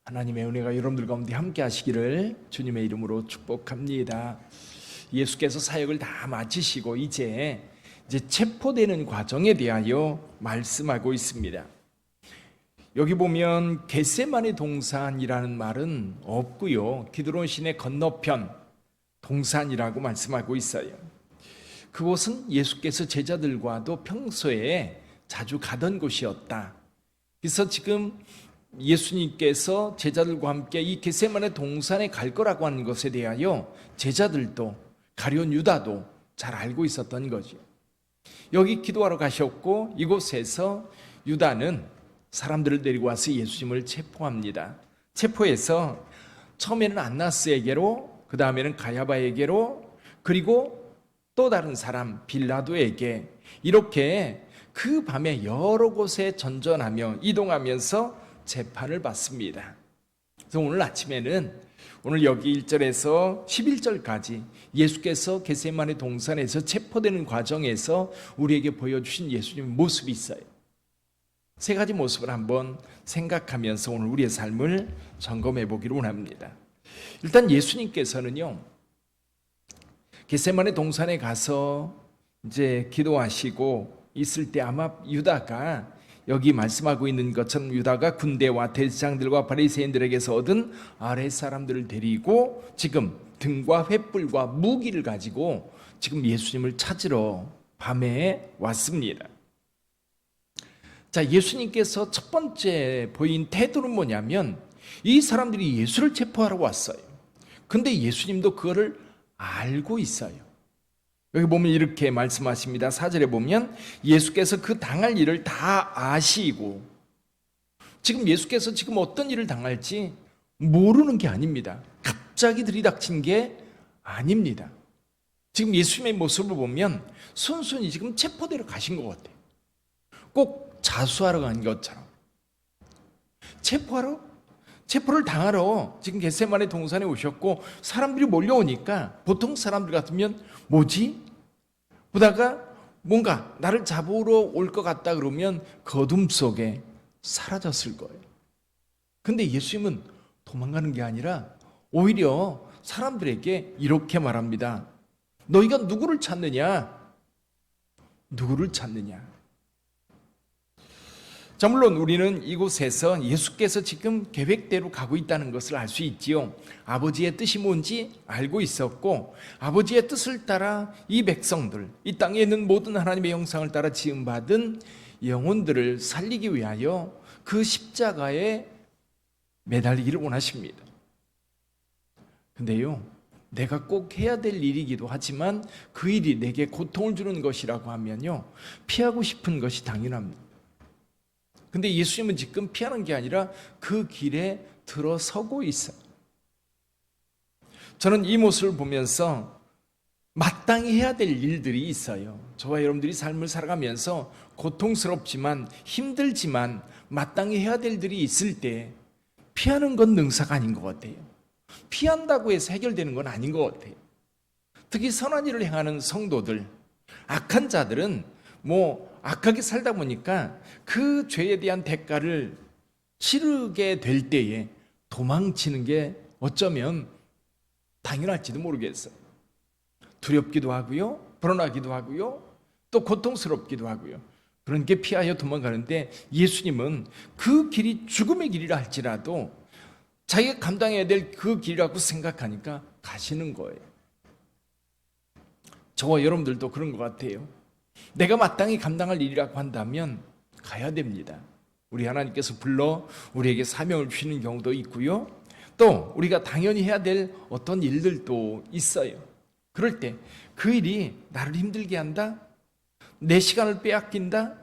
하나님의 은혜가 여러분들 가운데 함께 하시기를 주님의 이름으로 축복합니다. 예수께서 사역을 다 마치시고 이제 체포되는 과정에 대하여 말씀하고 있습니다. 여기 보면 겟세마네 동산이라는 말은 없고요. 기드론 시내 건너편 동산이라고 말씀하고 있어요. 그곳은 예수께서 제자들과도 평소에 자주 가던 곳이었다. 그래서 지금 예수님께서 제자들과 함께 이 겟세마네 동산에 갈 거라고 하는 것에 대하여 제자들도 가룟 유다도 잘 알고 있었던 거죠. 여기 기도하러 가셨고 이곳에서 유다는 사람들을 데리고 와서 예수님을 체포합니다. 체포해서 처음에는 안나스에게로, 그 다음에는 가야바에게로, 그리고 또 다른 사람 빌라도에게 이렇게 그 밤에 여러 곳에 전전하며 이동하면서 재판을 받습니다. 그래서 오늘 아침에는 오늘 여기 1절에서 11절까지 예수께서 겟세마네 동산에서 체포되는 과정에서 우리에게 보여주신 예수님의 모습이 있어요. 세 가지 모습을 한번 생각하면서 오늘 우리의 삶을 점검해 보기를 원합니다. 일단 예수님께서는요, 겟세마네 동산에 가서 이제 기도하시고 있을 때 아마 유다가 여기 말씀하고 있는 것처럼 유다가 군대와 대제사장들과 바리새인들에게서 얻은 아랫 사람들을 데리고 지금 등과 횃불과 무기를 가지고 지금 예수님을 찾으러 밤에 왔습니다. 자, 예수님께서 첫 번째 보인 태도는 뭐냐면 이 사람들이 예수를 체포하러 왔어요. 근데 예수님도 그거를 알고 있어요. 여기 보면 이렇게 말씀하십니다. 4절에 보면 예수께서 그 당할 일을 다 아시고, 지금 예수께서 지금 어떤 일을 당할지 모르는 게 아닙니다. 갑자기 들이닥친 게 아닙니다. 지금 예수님의 모습을 보면 순순히 지금 체포대로 가신 것 같아요. 꼭 자수하러 간 것처럼. 체포를 당하러 지금 겟세마네 동산에 오셨고 사람들이 몰려오니까 보통 사람들 같으면 뭐지? 보다가 뭔가 나를 잡으러 올 것 같다 그러면 거둠 속에 사라졌을 거예요. 근데 예수님은 도망가는 게 아니라 오히려 사람들에게 이렇게 말합니다. 너희가 누구를 찾느냐? 누구를 찾느냐? 자, 물론 우리는 이곳에서 예수께서 지금 계획대로 가고 있다는 것을 알 수 있지요. 아버지의 뜻이 뭔지 알고 있었고 아버지의 뜻을 따라 이 백성들, 이 땅에 있는 모든 하나님의 형상을 따라 지음받은 영혼들을 살리기 위하여 그 십자가에 매달리기를 원하십니다. 근데요, 내가 꼭 해야 될 일이기도 하지만 그 일이 내게 고통을 주는 것이라고 하면요, 피하고 싶은 것이 당연합니다. 근데 예수님은 지금 피하는 게 아니라 그 길에 들어서고 있어요. 저는 이 모습을 보면서 마땅히 해야 될 일들이 있어요. 저와 여러분들이 삶을 살아가면서 고통스럽지만 힘들지만 마땅히 해야 될 일들이 있을 때 피하는 건 능사가 아닌 것 같아요. 피한다고 해서 해결되는 건 아닌 것 같아요. 특히 선한 일을 행하는 성도들, 악한 자들은 악하게 살다 보니까 그 죄에 대한 대가를 치르게 될 때에 도망치는 게 어쩌면 당연할지도 모르겠어요. 두렵기도 하고요, 불안하기도 하고요, 또 고통스럽기도 하고요. 그런 게 피하여 도망가는데 예수님은 그 길이 죽음의 길이라 할지라도 자기가 감당해야 될 그 길이라고 생각하니까 가시는 거예요. 저와 여러분들도 그런 것 같아요. 내가 마땅히 감당할 일이라고 한다면 가야 됩니다. 우리 하나님께서 불러 우리에게 사명을 주시는 경우도 있고요. 또 우리가 당연히 해야 될 어떤 일들도 있어요. 그럴 때 그 일이 나를 힘들게 한다? 내 시간을 빼앗긴다?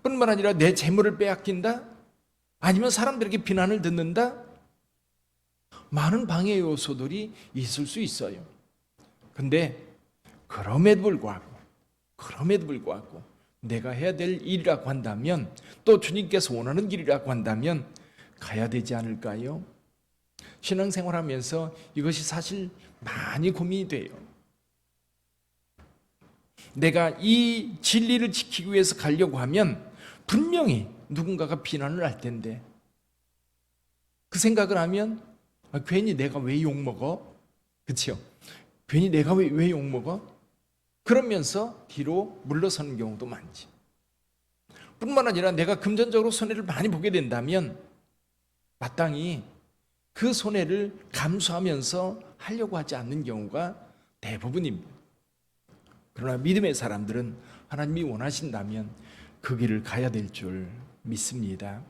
뿐만 아니라 내 재물을 빼앗긴다? 아니면 사람들에게 비난을 듣는다? 많은 방해 요소들이 있을 수 있어요. 근데 그럼에도 불구하고 내가 해야 될 일이라고 한다면, 또 주님께서 원하는 길이라고 한다면 가야 되지 않을까요? 신앙생활하면서 이것이 사실 많이 고민이 돼요. 내가 이 진리를 지키기 위해서 가려고 하면 분명히 누군가가 비난을 할 텐데 그 생각을 하면 괜히 내가 왜 욕먹어? 그렇죠? 괜히 내가 왜 욕먹어? 그러면서 뒤로 물러서는 경우도 많지. 뿐만 아니라 내가 금전적으로 손해를 많이 보게 된다면 마땅히 그 손해를 감수하면서 하려고 하지 않는 경우가 대부분입니다. 그러나 믿음의 사람들은 하나님이 원하신다면 그 길을 가야 될 줄 믿습니다.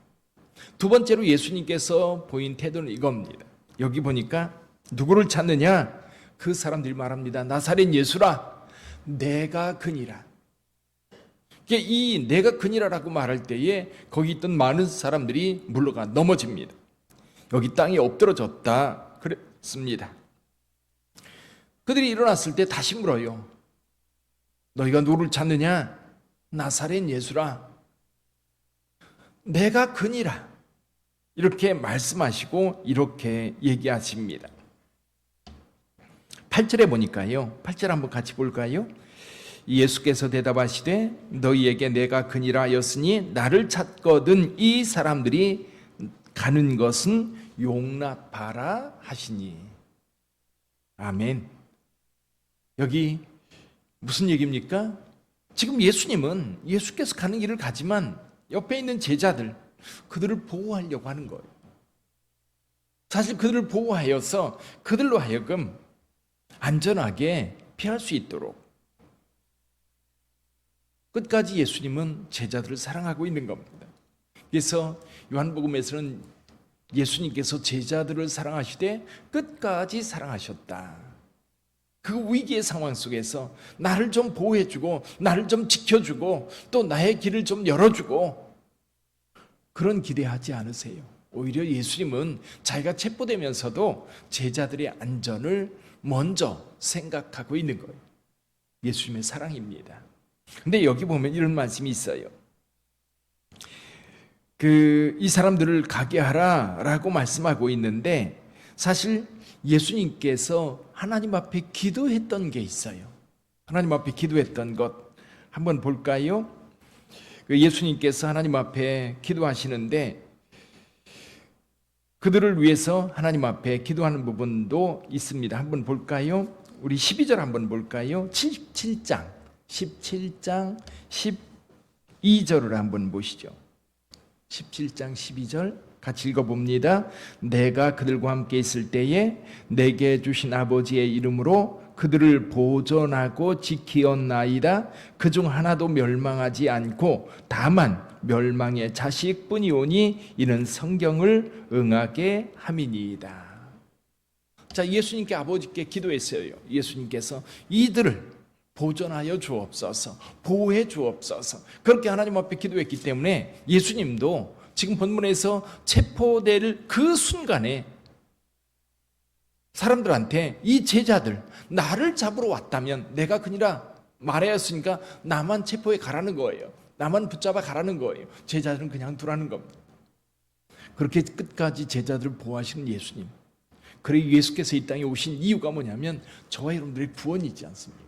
두 번째로 예수님께서 보인 태도는 이겁니다. 여기 보니까 누구를 찾느냐? 그 사람들이 말합니다. 나사렛 예수라, 내가 그니라. 이 내가 그니라라고 말할 때에 거기 있던 많은 사람들이 물러가 넘어집니다. 여기 땅에 엎드러졌다 그랬습니다. 그들이 일어났을 때 다시 물어요. 너희가 누구를 찾느냐? 나사렛 예수라, 내가 그니라. 이렇게 말씀하시고 이렇게 얘기하십니다. 8절에 보니까요. 8절 한번 같이 볼까요? 예수께서 대답하시되 너희에게 내가 그니라 하였으니 나를 찾거든 이 사람들이 가는 것은 용납하라 하시니. 아멘. 여기 무슨 얘기입니까? 지금 예수님은 예수께서 가는 길을 가지만 옆에 있는 제자들, 그들을 보호하려고 하는 거예요. 사실 그들을 보호하여서 그들로 하여금 안전하게 피할 수 있도록 끝까지 예수님은 제자들을 사랑하고 있는 겁니다. 그래서 요한복음에서는 예수님께서 제자들을 사랑하시되 끝까지 사랑하셨다. 그 위기의 상황 속에서 나를 좀 보호해주고 나를 좀 지켜주고 또 나의 길을 좀 열어주고 그런 기대하지 않으세요. 오히려 예수님은 자기가 체포되면서도 제자들의 안전을 먼저 생각하고 있는 거예요. 예수님의 사랑입니다. 근데 여기 보면 이런 말씀이 있어요. 이 사람들을 가게 하라라고 말씀하고 있는데 사실 예수님께서 하나님 앞에 기도했던 게 있어요. 하나님 앞에 기도했던 것 한번 볼까요? 예수님께서 하나님 앞에 기도하시는데 그들을 위해서 하나님 앞에 기도하는 부분도 있습니다. 한번 볼까요? 우리 12절 한번 볼까요? 17장 12절을 한번 보시죠. 17장 12절 같이 읽어봅니다. 내가 그들과 함께 있을 때에 내게 주신 아버지의 이름으로 그들을 보존하고 지키었나이다. 그중 하나도 멸망하지 않고 다만 멸망의 자식뿐이오니 이는 성경을 응하게 함이니이다. 자, 예수님께 아버지께 기도했어요. 예수님께서 이들을 보존하여 주옵소서, 보호해 주옵소서. 그렇게 하나님 앞에 기도했기 때문에 예수님도 지금 본문에서 체포될 그 순간에 사람들한테 이 제자들 나를 잡으러 왔다면 내가 그니라 말하였으니까 나만 체포해 가라는 거예요. 나만 붙잡아 가라는 거예요. 제자들은 그냥 두라는 겁니다. 그렇게 끝까지 제자들을 보호하시는 예수님. 그리고 예수께서 이 땅에 오신 이유가 뭐냐면 저와 여러분들의 구원이지 않습니까?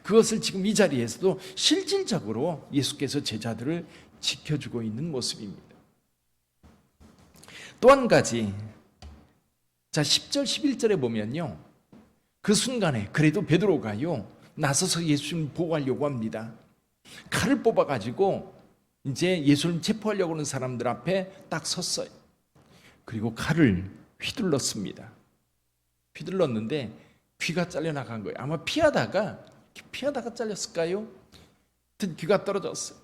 그것을 지금 이 자리에서도 실질적으로 예수께서 제자들을 지켜주고 있는 모습입니다. 또 한 가지, 자 10절 11절에 보면요, 그 순간에 그래도 베드로가요 나서서 예수님 보호하려고 합니다. 칼을 뽑아가지고 이제 예수님 체포하려고 하는 사람들 앞에 딱 섰어요. 그리고 칼을 휘둘렀습니다. 휘둘렀는데 귀가 잘려나간 거예요. 아마 피하다가 잘렸을까요? 귀가 떨어졌어요.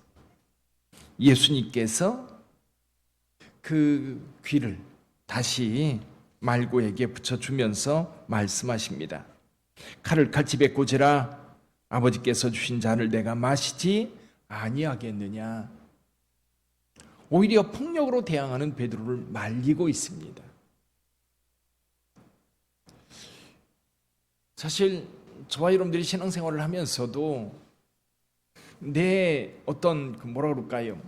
예수님께서 그 귀를 다시 말고에게 붙여주면서 말씀하십니다. 칼을 칼집에 꽂으라. 아버지께서 주신 잔을 내가 마시지 아니하겠느냐. 오히려 폭력으로 대항하는 베드로를 말리고 있습니다. 사실 저와 여러분들이 신앙생활을 하면서도 내 어떤 뭐라 그럴까요?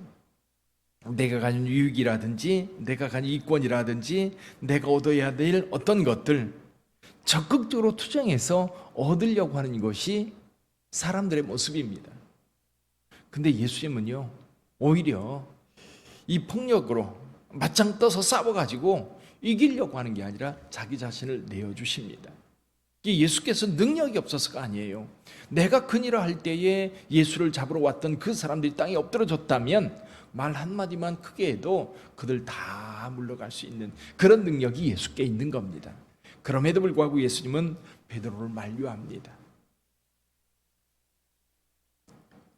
내가 가진 유익이라든지 내가 가진 이권이라든지 내가 얻어야 될 어떤 것들 적극적으로 투쟁해서 얻으려고 하는 것이 사람들의 모습입니다. 근데 예수님은요 오히려 이 폭력으로 맞짱 떠서 싸워가지고 이기려고 하는 게 아니라 자기 자신을 내어주십니다. 예수께서 능력이 없어서가 아니에요. 내가 그니라 할 때에 예수를 잡으러 왔던 그 사람들이 땅에 엎드러졌다면 말 한마디만 크게 해도 그들 다 물러갈 수 있는 그런 능력이 예수께 있는 겁니다. 그럼에도 불구하고 예수님은 베드로를 만류합니다.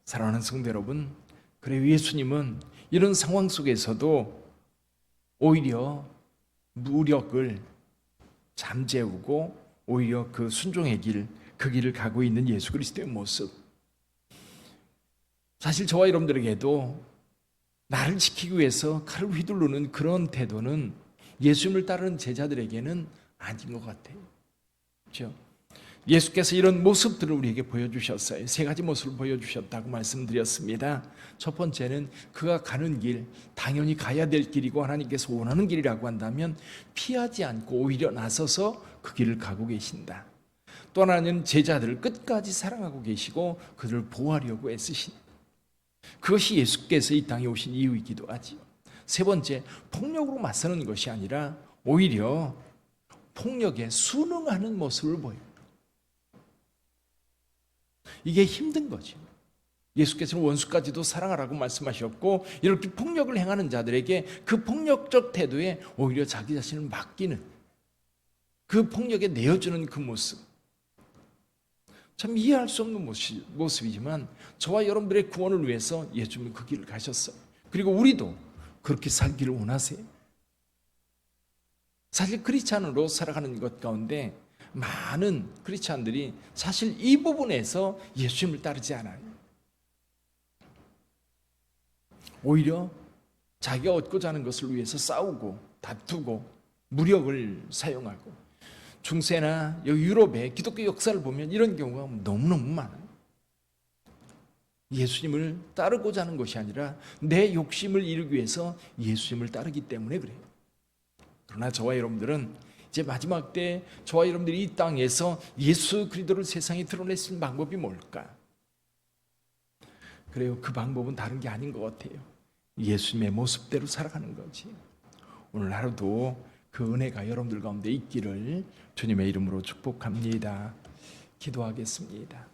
사랑하는 성도 여러분, 그래요, 예수님은 이런 상황 속에서도 오히려 무력을 잠재우고 오히려 그 순종의 길, 그 길을 가고 있는 예수 그리스도의 모습, 사실 저와 여러분들에게도 나를 지키기 위해서 칼을 휘두르는 그런 태도는 예수님을 따르는 제자들에게는 아닌 것 같아요. 그렇죠? 예수께서 이런 모습들을 우리에게 보여주셨어요. 세 가지 모습을 보여주셨다고 말씀드렸습니다. 첫 번째는 그가 가는 길, 당연히 가야 될 길이고 하나님께서 원하는 길이라고 한다면 피하지 않고 오히려 나서서 그 길을 가고 계신다. 또 하나는 제자들을 끝까지 사랑하고 계시고 그들을 보호하려고 애쓰신다. 그것이 예수께서 이 땅에 오신 이유이기도 하지요. 세 번째, 폭력으로 맞서는 것이 아니라 오히려 폭력에 순응하는 모습을 보여요. 이게 힘든 거죠. 예수께서는 원수까지도 사랑하라고 말씀하셨고 이렇게 폭력을 행하는 자들에게 그 폭력적 태도에 오히려 자기 자신을 맡기는 그 폭력에 내어주는 그 모습, 참 이해할 수 없는 모습이지만 저와 여러분들의 구원을 위해서 예수님은 그 길을 가셨어요. 그리고 우리도 그렇게 살기를 원하세요. 사실 크리스찬으로 살아가는 것 가운데 많은 크리스찬들이 사실 이 부분에서 예수님을 따르지 않아요. 오히려 자기가 얻고자 하는 것을 위해서 싸우고 다투고 무력을 사용하고, 중세나 유럽의 기독교 역사를 보면 이런 경우가 너무너무 많아요. 예수님을 따르고자 하는 것이 아니라 내 욕심을 이루기 위해서 예수님을 따르기 때문에 그래요. 그러나 저와 여러분들은 이제 마지막 때 저와 여러분들이 이 땅에서 예수 그리스도를 세상에 드러낼 수 있는 방법이 뭘까? 그래요, 그 방법은 다른 게 아닌 것 같아요. 예수님의 모습대로 살아가는 거지. 오늘 하루도 그 은혜가 여러분들 가운데 있기를 주님의 이름으로 축복합니다. 기도하겠습니다.